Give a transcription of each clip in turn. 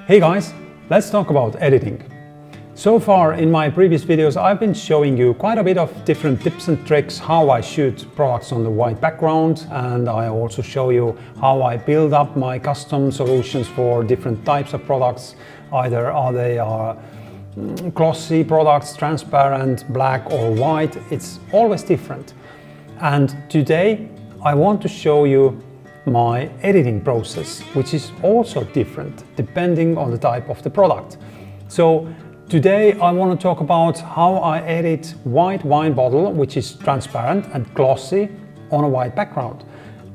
Hey guys, let's talk about editing. So far in my previous videos I've been showing you quite a bit of different tips and tricks how I shoot products on the white background, and I also show you how I build up my custom solutions for different types of products. Either they are glossy products, transparent, black or white, it's always different. And today I want to show you my editing process, which is also different depending on the type of the product. So today I want to talk about how I edit white wine bottle, which is transparent and glossy on a white background.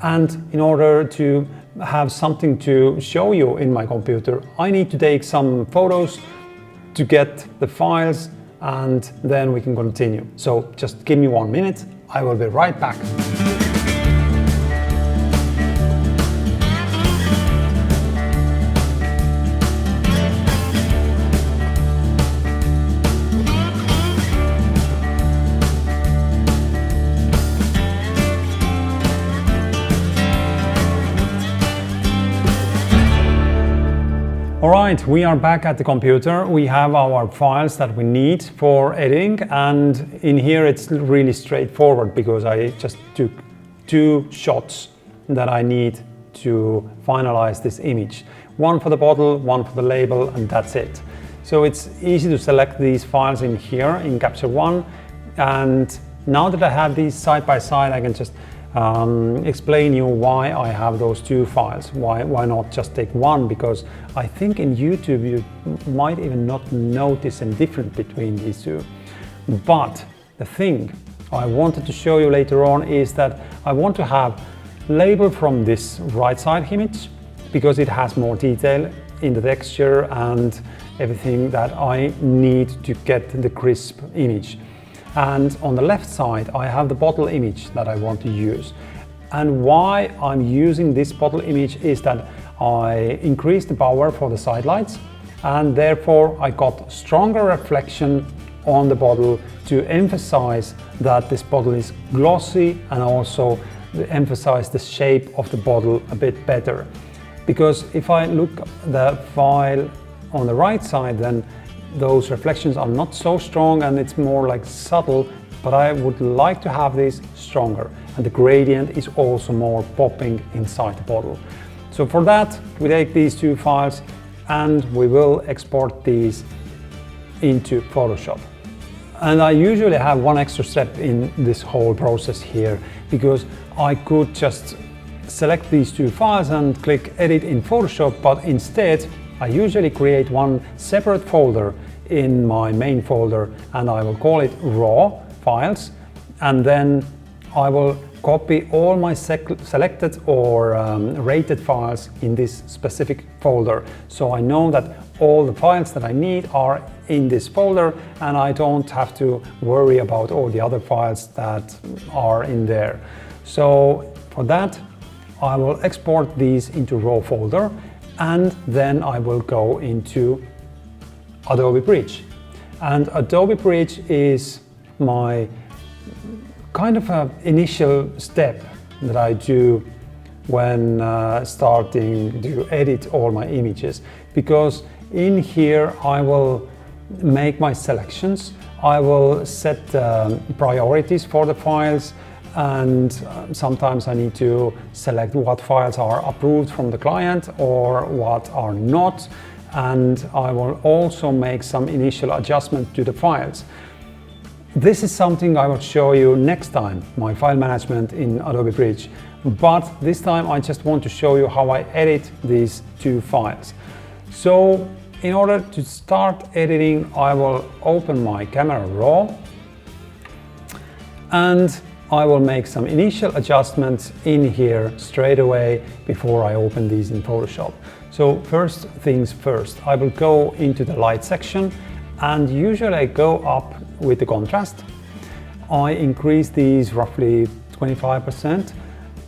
And in order to have something to show you in my computer, I need to take some photos to get the files, and then we can continue. So just give me 1 minute, I will be right back. Alright, we are back at the computer. We have our files that we need for editing, and in here it's really straightforward because I just took 2 shots that I need to finalize this image. One for the bottle, one for the label, and that's it. So it's easy to select these files in here in Capture One, and now that I have these side by side I can just explain you why I have those 2 files. Why not just take one? Because I think in YouTube you might even not notice any difference between these 2. But the thing I wanted to show you later on is that I want to have label from this right side image because it has more detail in the texture and everything that I need to get the crisp image. And on the left side I have the bottle image that I want to use. And why I'm using this bottle image is that I increased the power for the side lights, and therefore I got stronger reflection on the bottle to emphasize that this bottle is glossy, and also emphasize the shape of the bottle a bit better. Because if I look at the file on the right side, then those reflections are not so strong and it's more like subtle, but I would like to have these stronger, and the gradient is also more popping inside the bottle. So for that we take these 2 files and we will export these into Photoshop. And I usually have one extra step in this whole process here, because I could just select these 2 files and click edit in Photoshop, but instead I usually create one separate folder in my main folder, and I will call it raw files, and then I will copy all my selected or rated files in this specific folder. So I know that all the files that I need are in this folder, and I don't have to worry about all the other files that are in there. So for that I will export these into raw folder, and then I will go into Adobe Bridge. And Adobe Bridge is my kind of an initial step that I do when starting to edit all my images, because in here I will make my selections, I will set priorities for the files, and sometimes I need to select what files are approved from the client or what are not, and I will also make some initial adjustment to the files. This is something I will show you next time, my file management in Adobe Bridge, but this time I just want to show you how I edit these 2 files. So in order to start editing, I will open my Camera Raw and I will make some initial adjustments in here straight away before I open these in Photoshop. So first things first, I will go into the light section, and usually I go up with the contrast. I increase these roughly 25%,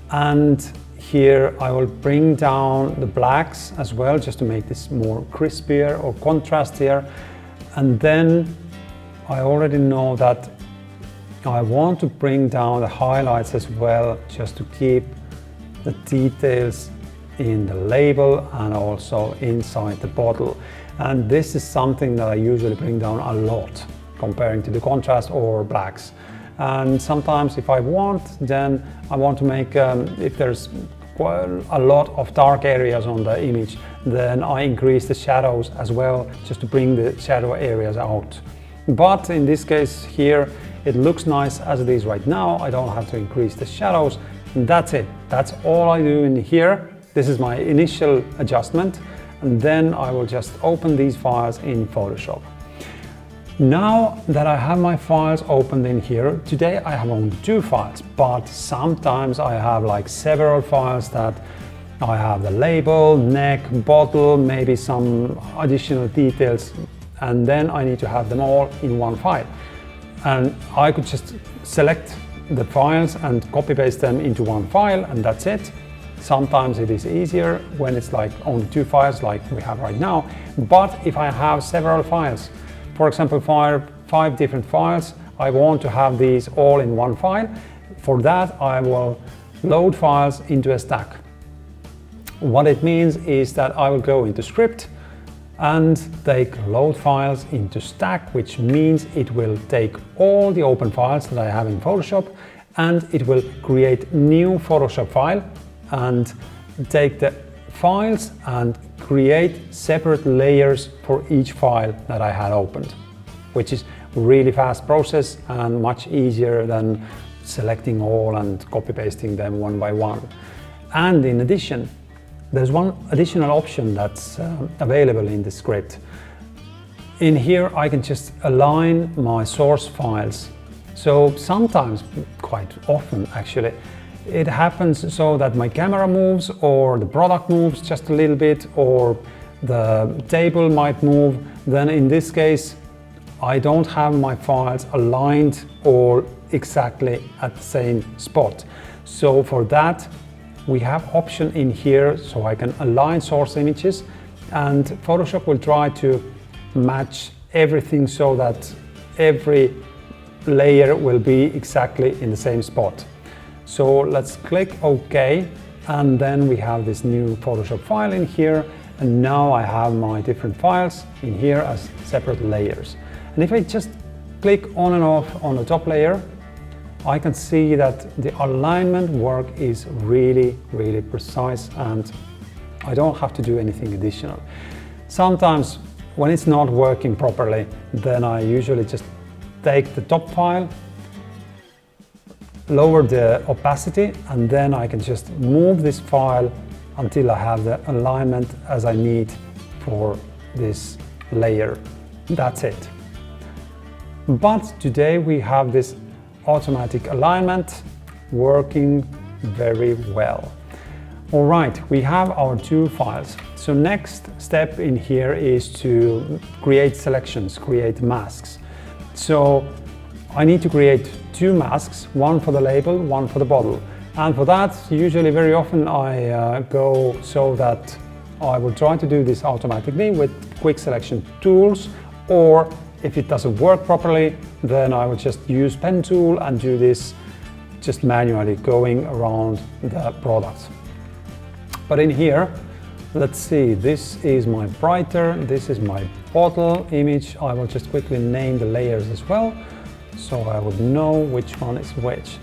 and here I will bring down the blacks as well, just to make this more crispier or contrastier. And then I already know that I want to bring down the highlights as well, just to keep the details in the label and also inside the bottle. And this is something that I usually bring down a lot comparing to the contrast or blacks. And sometimes if I want, then I want to make, if there's quite a lot of dark areas on the image, then I increase the shadows as well, just to bring the shadow areas out. But in this case here, it looks nice as it is right now. I don't have to increase the shadows. And that's it. That's all I do in here. This is my initial adjustment. And then I will just open these files in Photoshop. Now that I have my files opened in here, today I have only 2 files, but sometimes I have like several files that I have the label, neck, bottle, maybe some additional details, and then I need to have them all in one file. And I could just select the files and copy paste them into one file, and that's it. Sometimes it is easier when it's like only 2 files like we have right now, but if I have several files, for example, 5 different files, I want to have these all in one file. For that, I will load files into a stack. What it means is that I will go into script and take load files into stack, which means it will take all the open files that I have in Photoshop and it will create new Photoshop file and take the files and create separate layers for each file that I had opened, which is a really fast process and much easier than selecting all and copy pasting them one by one. And in addition, there's one additional option that's available in the script. In here I can just align my source files. So sometimes, quite often actually, it happens so that my camera moves or the product moves just a little bit or the table might move. Then in this case, I don't have my files aligned or exactly at the same spot. So for that, we have option in here so I can align source images, and Photoshop will try to match everything so that every layer will be exactly in the same spot. So let's click OK, and then we have this new Photoshop file in here, and now I have my different files in here as separate layers. And if I just click on and off on the top layer, I can see that the alignment work is really precise and I don't have to do anything additional. Sometimes when it's not working properly, then I usually just take the top file, lower the opacity, and then I can just move this file until I have the alignment as I need for this layer. That's it. But today we have this automatic alignment working very well. All right, we have our 2 files. So next step in here is to create selections, create masks. So I need to create 2 masks, one for the label, one for the bottle. And for that, usually very often I go so that I will try to do this automatically with quick selection tools, or if it doesn't work properly, then I will just use pen tool and do this just manually going around the product. But in here, let's see, this is my brighter, this is my bottle image. I will just quickly name the layers as well, so I would know which one is which.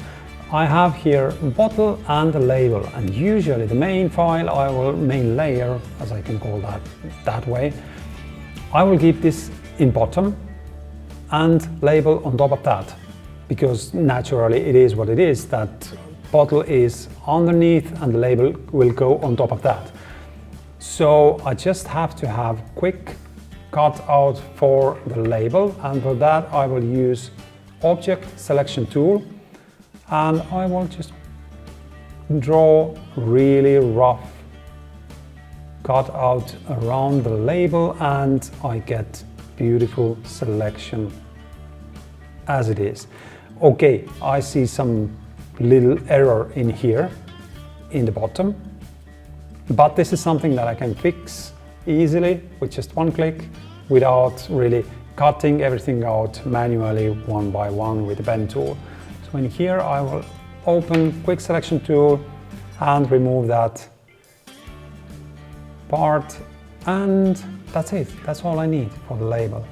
I have here bottle and the label, and usually the main file, main layer, as I can call that way, I will keep this in bottom and label on top of that, because naturally it is what it is, that bottle is underneath and the label will go on top of that. So I just have to have quick cut out for the label, and for that I will use object selection tool, and I will just draw really rough cut out around the label, and I get beautiful selection as it is. Okay, I see some little error in here in the bottom, but this is something that I can fix easily with just one click without really cutting everything out manually one by one with the pen tool. So in here I will open quick selection tool and remove that part, and that's it. That's all I need for the label.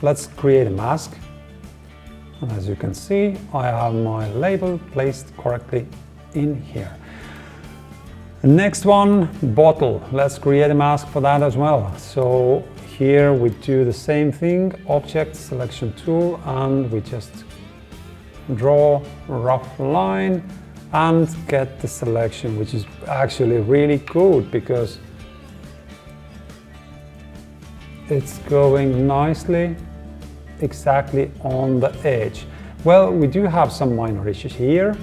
Let's create a mask. And as you can see, I have my label placed correctly in here. The next one, bottle. Let's create a mask for that as well. So here we do the same thing, object selection tool, and we just draw a rough line and get the selection, which is actually really good because it's going nicely exactly on the edge. Well, we do have some minor issues here.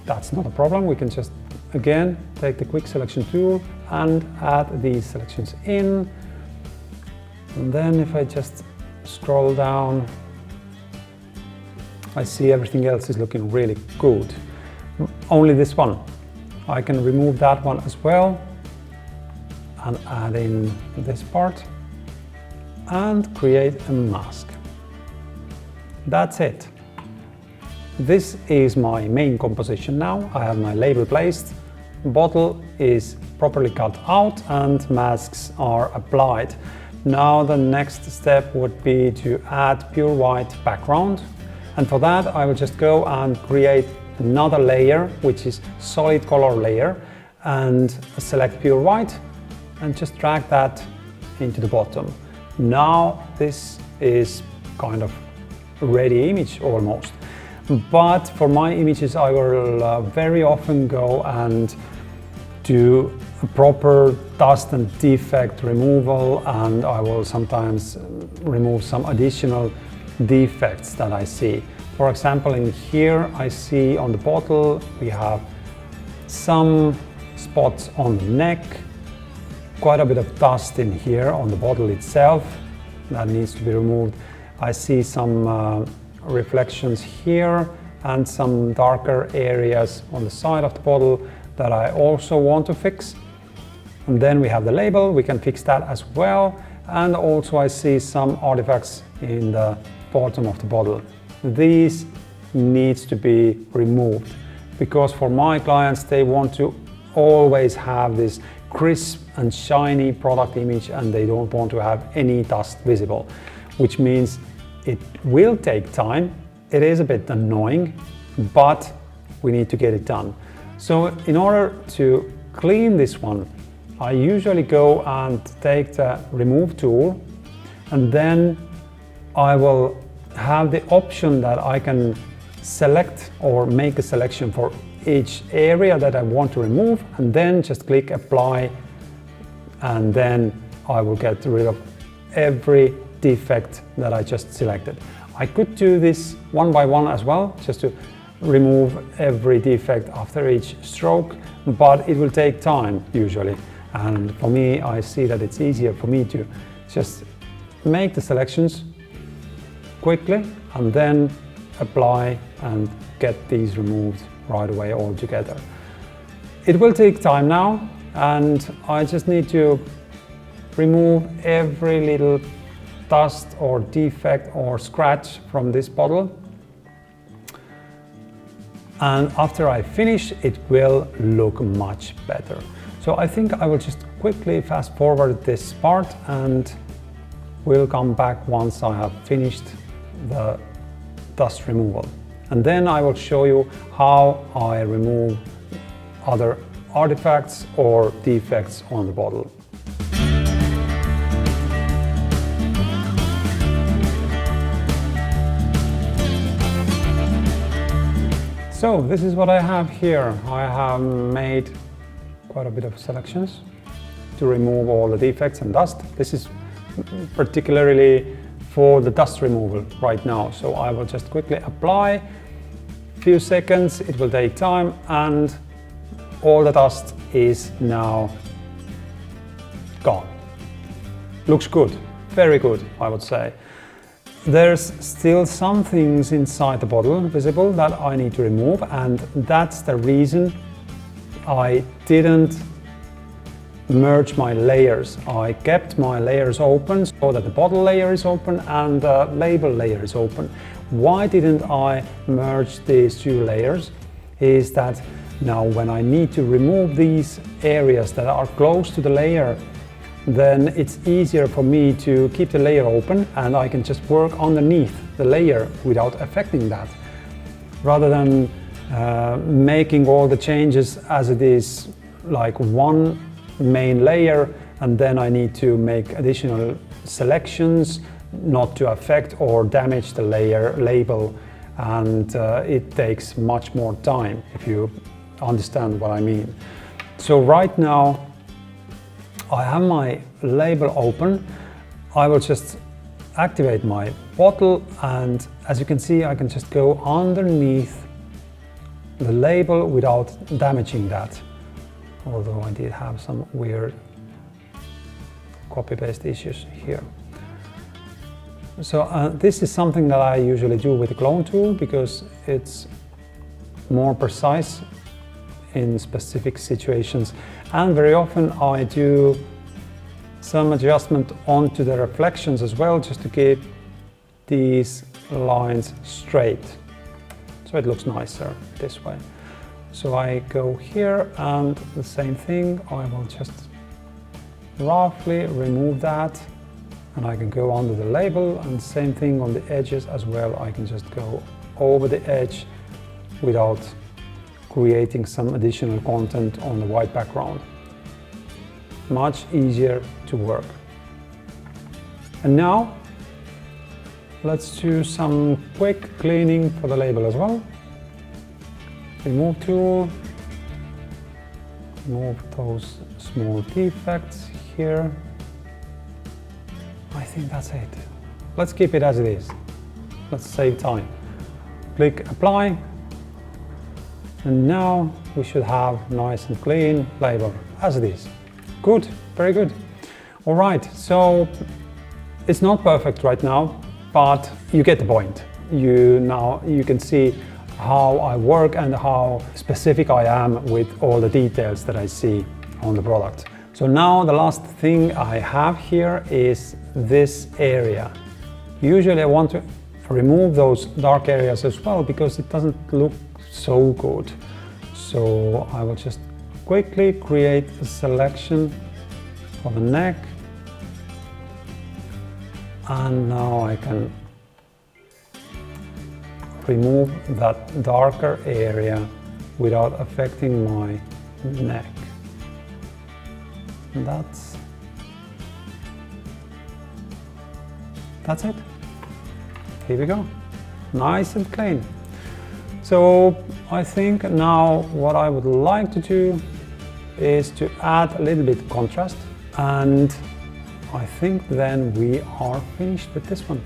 That's not a problem. We can just again take the quick selection tool and add these selections in. And then if I just scroll down, I see everything else is looking really good. Only this one. I can remove that one as well and add in this part and create a mask. That's it. This is my main composition now. I have my label placed, bottle is properly cut out and masks are applied. Now the next step would be to add pure white background, and for that I will just go and create another layer, which is solid color layer, and select pure white and just drag that into the bottom. Now this is kind of a ready image almost. But for my images I will very often go and do a proper dust and defect removal, and I will sometimes remove some additional defects that I see. For example, in here I see on the bottle we have some spots on the neck, quite a bit of dust in here on the bottle itself that needs to be removed. I see some reflections here and some darker areas on the side of the bottle that I also want to fix. And then we have the label, we can fix that as well. And also I see some artifacts in the bottom of the bottle. These needs to be removed because for my clients they want to always have this crisp and shiny product image and they don't want to have any dust visible, which means it will take time. It is a bit annoying, but we need to get it done. So in order to clean this one, I usually go and take the remove tool, and then I will have the option that I can select or make a selection for each area that I want to remove, and then just click apply, and then I will get rid of every defect that I just selected. I could do this one by one as well, just to remove every defect after each stroke, but it will take time usually. And for me, I see that it's easier for me to just make the selections quickly and then apply and get these removed right away all together. It will take time now, and I just need to remove every little dust or defect or scratch from this bottle. And after I finish, it will look much better. So I think I will just quickly fast forward this part and we'll come back once I have finished the dust removal. And then I will show you how I remove other artifacts or defects on the bottle. So this is what I have here. I have made quite a bit of selections to remove all the defects and dust. This is particularly for the dust removal right now. So I will just quickly apply, few seconds, it will take time, and all the dust is now gone. Looks good, very good, I would say. There's still some things inside the bottle visible that I need to remove, and that's the reason I didn't merge my layers. I kept my layers open so that the bottle layer is open and the label layer is open. Why didn't I merge these two layers? Is that now when I need to remove these areas that are close to the layer, then it's easier for me to keep the layer open and I can just work underneath the layer without affecting that, rather than making all the changes as it is like one main layer, and then I need to make additional selections not to affect or damage the layer label, and it takes much more time, if you understand what I mean. So right now I have my label open. I will just activate my bottle, and as you can see, I can just go underneath the label without damaging that, although I did have some weird copy-paste issues here. So this is something that I usually do with the clone tool because it's more precise in specific situations, and very often I do some adjustment onto the reflections as well, just to keep these lines straight, so it looks nicer this way. So I go here and the same thing, I will just roughly remove that, and I can go under the label, and same thing on the edges as well. I can just go over the edge without creating some additional content on the white background. Much easier to work. And now let's do some quick cleaning for the label as well. Remove tool, remove those small defects here. I think that's it. Let's keep it as it is. Let's save time. Click apply, and now we should have nice and clean label as it is. Good, very good. All right, so it's not perfect right now, but you get the point. Now you can see how I work and how specific I am with all the details that I see on the product. So now the last thing I have here is this area. Usually I want to remove those dark areas as well because it doesn't look so good. So I will just quickly create a selection for the neck, and now I can remove that darker area without affecting my neck. And that's it. Here we go, nice and clean. So I think now what I would like to do is to add a little bit of contrast, and I think then we are finished with this one.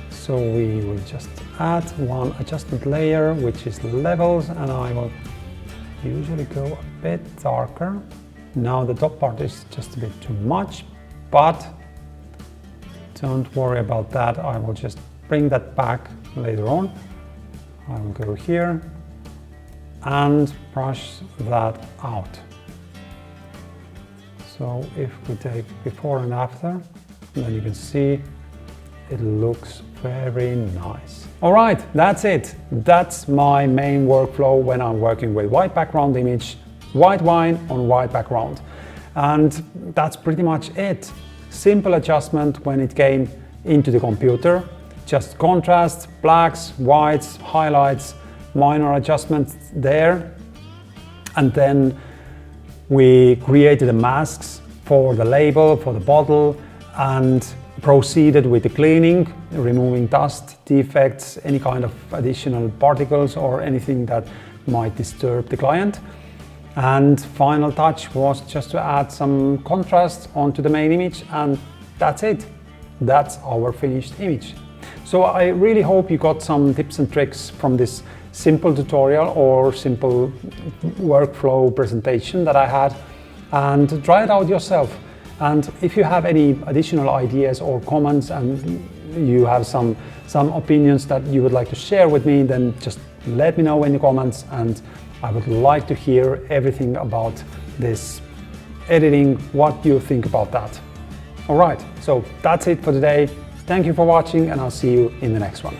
So we will just add one adjustment layer, which is levels, and I will usually go a bit darker. Now the top part is just a bit too much, but don't worry about that. I will just bring that back later on. I will go here and brush that out. So if we take before and after, then you can see it looks very nice. All right, that's it. That's my main workflow when I'm working with white background image, white wine on white background. And that's pretty much it. Simple adjustment when it came into the computer. Just contrast, blacks, whites, highlights, minor adjustments there. And then we created the masks for the label, for the bottle, and proceeded with the cleaning, removing dust, defects, any kind of additional particles or anything that might disturb the client. And final touch was just to add some contrast onto the main image, and that's it. That's our finished image. So I really hope you got some tips and tricks from this simple tutorial or simple workflow presentation that I had, and try it out yourself. And if you have any additional ideas or comments and you have some opinions that you would like to share with me, then just let me know in the comments, and I would like to hear everything about this editing, what you think about that. All right, so that's it for today. Thank you for watching, and I'll see you in the next one.